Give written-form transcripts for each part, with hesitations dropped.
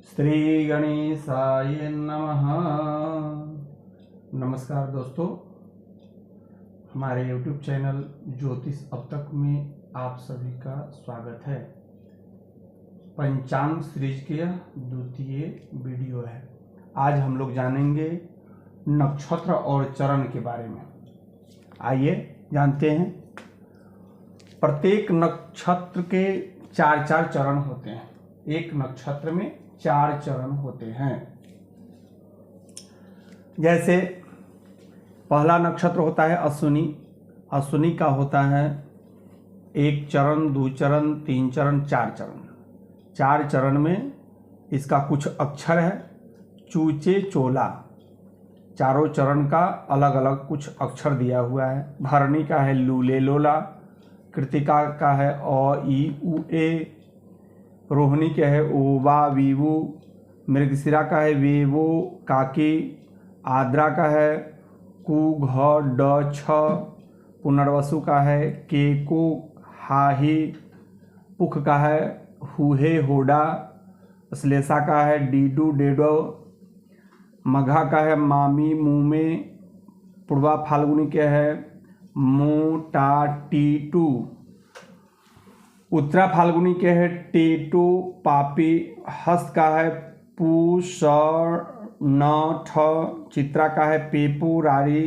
श्री गणेशाय नमः। नमस्कार दोस्तों, हमारे YouTube चैनल ज्योतिष अब तक में आप सभी का स्वागत है। पंचांग सीरीज के यह द्वितीय वीडियो है। आज हम लोग जानेंगे नक्षत्र और चरण के बारे में। आइए जानते हैं। प्रत्येक नक्षत्र के चार चरण होते हैं। एक नक्षत्र में 4 चरण होते हैं। जैसे पहला नक्षत्र होता है अश्विनी। अश्विनी का होता है 1 चरण, 2 चरण, 3 चरण, 4 चरण। 4 चरण में इसका कुछ अक्षर है चूचे चोला। चारों चरण का अलग अलग कुछ अक्षर दिया हुआ है। भरणी का है लूले लोला। कृतिका का है अ ई उ ए। रोहिणी का है ओ वा वीवू। मृगशिरा का है वेवो काकी। आद्रा का है कु घ ड छ। पुनर्वसु का है केकु हाही। पुख का है हुहे होडा। श्लेषा का है डीडू डेडो। मघा का है मामी मुमे। पूर्वा फाल्गुनी के है मो टा टीटू। उत्तरा फाल्गुनी के है टेटो पापी। हस्त का है पू स न ठ। चित्रा का है पेपू रारी।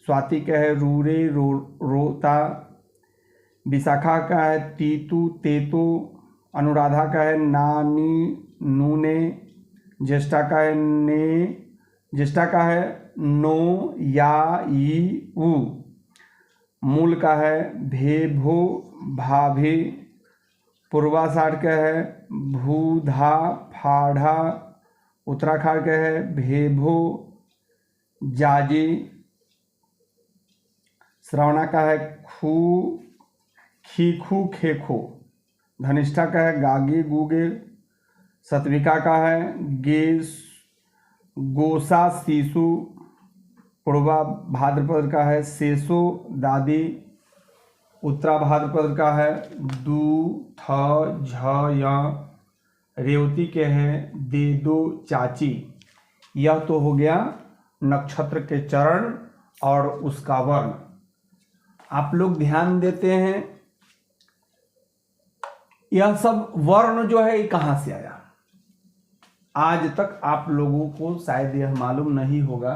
स्वाति का है रूरे रोता। विशाखा का है तीतू तेतु। अनुराधा का है नानी नूने। ज्येष्ठा का है ने। ज्येष्ठा का है नो या ई उ। मूल का है भेभो भाभी। पूर्वाषाढ़ का है भूधा फाढ़ा। उत्तराषाढ़ का है भेभो जाजी। श्रवणा का है खू खीखू खेखो। धनिष्ठा का है गागे गूगे। सतविका का है गेस गोसा सीसु। पूर्वा भाद्रपद का है सेसो दादी। उत्तरा भाद्रपद का है दू थ झ य। रेवती के हैं दे दो चाची। यह तो हो गया नक्षत्र के चरण और उसका वर्ण। आप लोग ध्यान देते हैं यह सब वर्ण जो है ये कहाँ से आया। आज तक आप लोगों को शायद यह मालूम नहीं होगा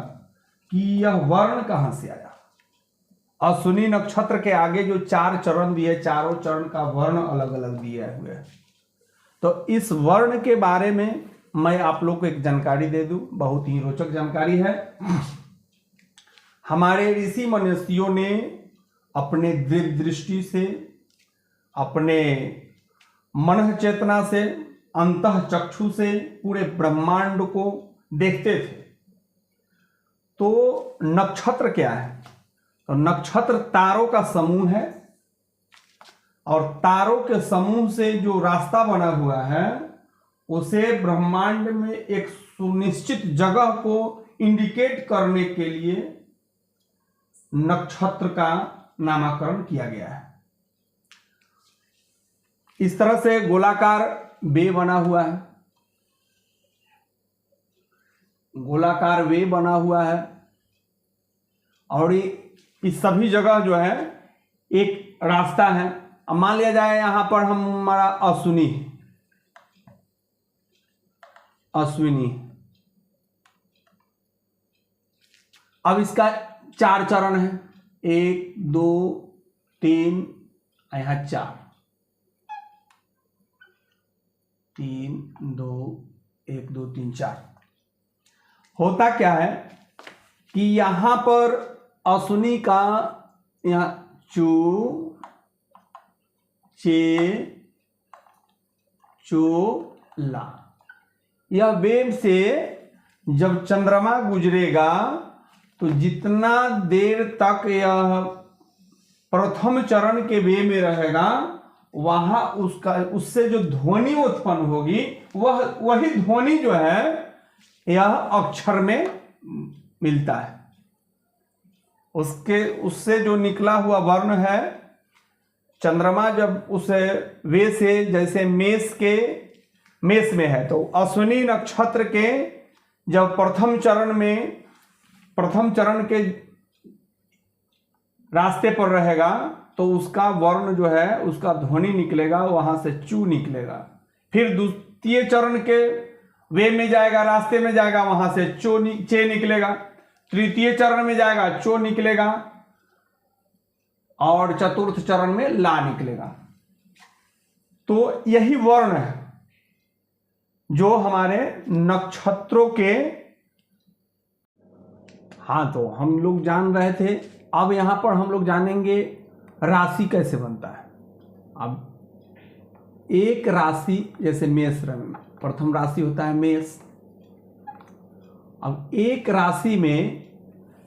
कि यह वर्ण कहाँ से आया। अश्विनी नक्षत्र के आगे जो 4 चरण दिए, चारों चरण का वर्ण अलग अलग दिया हुआ है। तो इस वर्ण के बारे में मैं आप लोग को एक जानकारी दे दूं, बहुत ही रोचक जानकारी है। हमारे ऋषि मनीषियों ने अपने दिव्य दृष्टि से, अपने मन चेतना से, अंतः चक्षु से पूरे ब्रह्मांड को देखते थे। तो नक्षत्र क्या है? तो नक्षत्र तारों का समूह है और तारों के समूह से जो रास्ता बना हुआ है उसे ब्रह्मांड में एक सुनिश्चित जगह को इंडिकेट करने के लिए नक्षत्र का नामकरण किया गया है। इस तरह से गोलाकार वे बना हुआ है। गोलाकार वे बना हुआ है और इस सभी जगह जो है एक रास्ता है। अब मान लिया जाए यहां पर हमारा अश्विनी। अब इसका 4 चरण है, 1 2 3, यहां 4, 3 2 1 2 3 4। होता क्या है कि यहां पर अश्विनी का यहां चू चे चो ला, यह वेव से जब चंद्रमा गुजरेगा तो जितना देर तक यह प्रथम चरण के वे में रहेगा वहां उससे जो ध्वनि उत्पन्न होगी वही ध्वनि जो है यह अक्षर में मिलता है। उससे जो निकला हुआ वर्ण है, चंद्रमा जब उस वे से, जैसे मेष के मेष में है। तो अश्विनी नक्षत्र के जब प्रथम चरण के रास्ते पर रहेगा तो उसका वर्ण जो है, उसका ध्वनि निकलेगा, वहां से चू निकलेगा। फिर द्वितीय चरण के वे में जाएगा, रास्ते में जाएगा, वहां से चे निकलेगा। तृतीय चरण में जाएगा, चो निकलेगा, और चतुर्थ चरण में ला निकलेगा। तो यही वर्ण है जो हमारे नक्षत्रों के, हाँ, तो हम लोग जान रहे थे। अब यहां पर हम लोग जानेंगे राशि कैसे बनता है। अब एक राशि, जैसे मेष में प्रथम राशि होता है मेष। अब एक राशि में,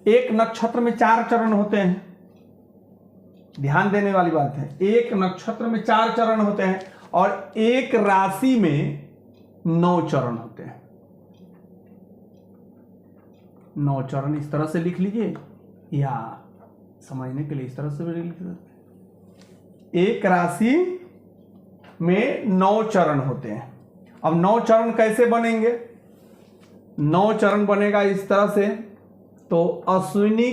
एक नक्षत्र में 4 चरण होते हैं। ध्यान देने वाली बात है, एक नक्षत्र में 4 चरण होते हैं और एक राशि में 9 चरण होते हैं। 9 चरण इस तरह से लिख लीजिए, या समझने के लिए इस तरह से भी लिख सकते। एक राशि में 9 चरण होते हैं। अब 9 चरण कैसे बनेंगे? 9 चरण बनेगा इस तरह से। तो अश्विनी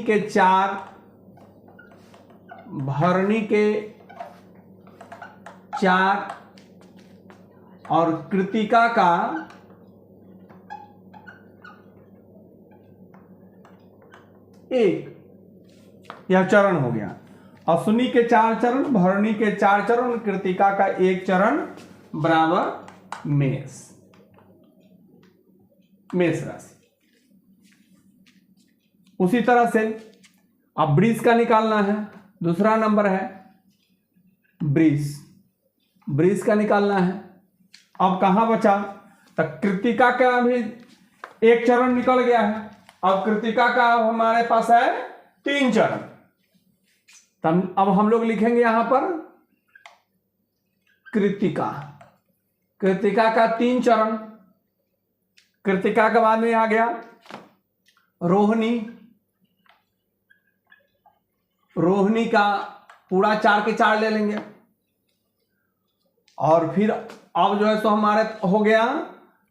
के 4, भरणी के 4 और कृतिका का 1, यह चरण हो गया। अश्विनी के 4 चरण, भरणी के 4 चरण, कृतिका का 1 चरण बराबर मेष राशि। उसी तरह से अब वृष का निकालना है। दूसरा नंबर है वृष का निकालना है। अब कहां बचा? तो कृतिका का भी 1 चरण निकल गया है। अब कृतिका का हमारे पास है 3 चरण। तब अब हम लोग लिखेंगे यहां पर कृतिका का 3 चरण। कृतिका के बाद में आ गया रोहिणी का पूरा 4 के 4 ले लेंगे। और फिर अब जो है सो हमारे हो गया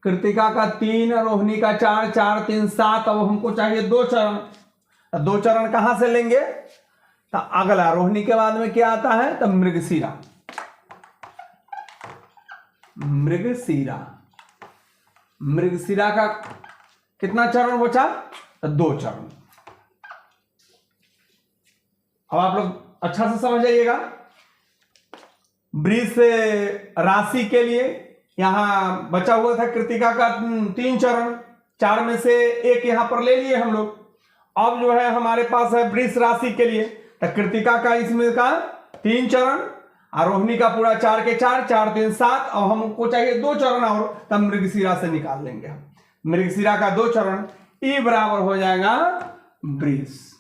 कृतिका का 3, रोहिणी का 4, 4 3 7। अब हमको चाहिए 2 चरण। 2 चरण कहां से लेंगे? तो अगला रोहिणी के बाद में क्या आता है? तो मृगशिरा का कितना चरण बचा? तो 2 चरण। अब आप लोग अच्छा से समझ जाइएगा। वृष राशि के लिए यहां बचा हुआ था कृतिका का 3 चरण, 4 में से 1 यहां पर ले लिए हम लोग। अब जो है हमारे पास है वृष राशि के लिए, तो कृतिका का इसमें का 3 चरण, रोहिणी का पूरा 4 के 4, 4 3 7। और हमको चाहिए 2 चरण और, तब मृगशिरा से निकाल लेंगे। मृगशिरा का 2 चरण, ई बराबर हो जाएगा वृष।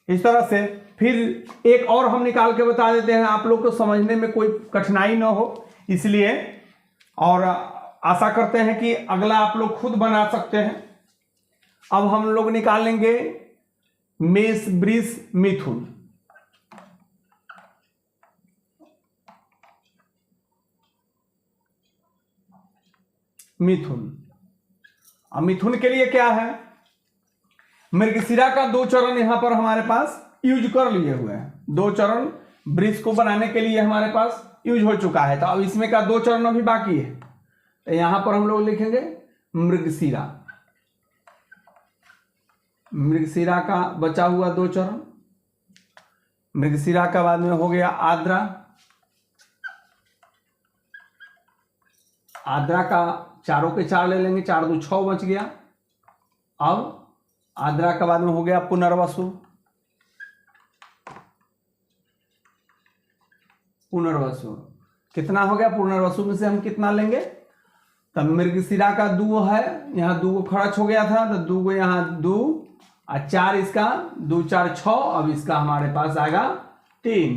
इस तरह से फिर एक और हम निकाल के बता देते हैं, आप लोग को समझने में कोई कठिनाई ना हो इसलिए। और आशा करते हैं कि अगला आप लोग खुद बना सकते हैं। अब हम लोग निकाल लेंगे मेष, वृष, मिथुन। अब मिथुन के लिए क्या है? मृगशिरा का 2 चरण यहां पर हमारे पास यूज कर लिए हुए हैं। 2 चरण वृष को बनाने के लिए हमारे पास यूज हो चुका है। तो अब इसमें का 2 चरण अभी बाकी है। तो यहां पर हम लोग लिखेंगे मृगशिरा का बचा हुआ 2 चरण। मृगशिरा का बाद में हो गया आद्रा का 4 के 4 ले लेंगे, 4 2 6 बच गया। अब आद्रा का बाद में हो गया पुनर्वसु। कितना हो गया? पुनर्वसु में से हम कितना लेंगे? तब मृगशिरा का 2 है, यहाँ 2 खर्च हो गया था, तो 2 यहाँ 2 और 4 इसका 2 4 6। अब इसका हमारे पास आएगा 3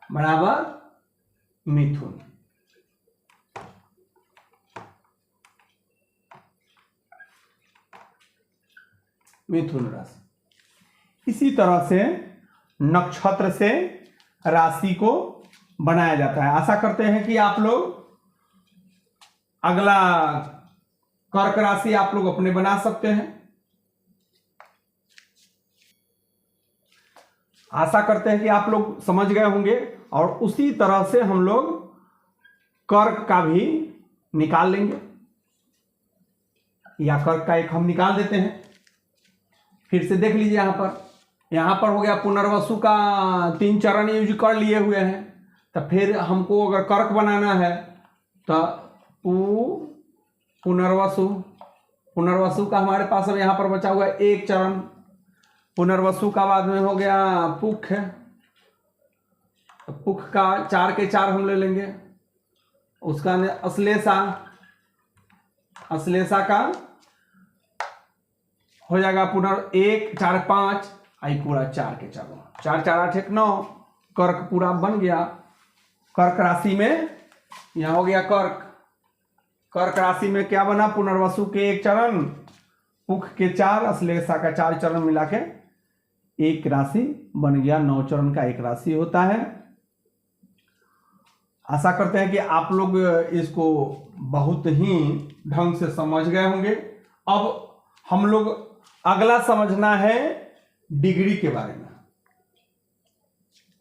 बराबर मिथुन राशि। इसी तरह से नक्षत्र से राशि को बनाया जाता है। आशा करते हैं कि आप लोग अगला कर्क राशि आप लोग अपने बना सकते हैं। आशा करते हैं कि आप लोग समझ गए होंगे और उसी तरह से हम लोग कर्क का भी निकाल लेंगे, या कर्क का एक हम निकाल देते हैं। फिर से देख लीजिए, यहां पर हो गया पुनर्वसु का 3 चरण यूज कर लिए हुए हैं। तो फिर हमको अगर कर्क बनाना है तो पुनर्वसु का हमारे पास अब यहां पर बचा हुआ है 1 चरण। पुनर्वसु का बाद में हो गया पुख है, पुख का 4 के 4 हम ले लेंगे। उसका अश्लेषा का हो जाएगा 1 4 5 आई पूरा 4 के 4 4 4 8 1 9। कर्क पूरा बन गया। कर्क राशि में यहां हो गया कर्क राशि में क्या बना, पुनर्वसु के 1 चरण, पुख के 4, अश्लेषा का 4 चरण मिला के एक राशि बन गया। 9 चरण का एक राशि होता है। आशा करते हैं कि आप लोग इसको बहुत ही ढंग से समझ गए होंगे। अब हम लोग अगला समझना है डिग्री के बारे में।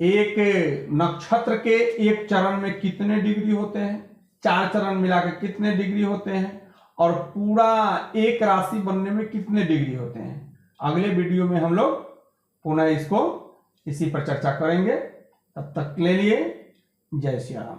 एक नक्षत्र के एक चरण में कितने डिग्री होते हैं, 4 चरण मिलाकर कितने डिग्री होते हैं, और पूरा एक राशि बनने में कितने डिग्री होते हैं। अगले वीडियो में हम लोग पुनः इसी पर चर्चा करेंगे। तब तक के लिए जय श्री राम।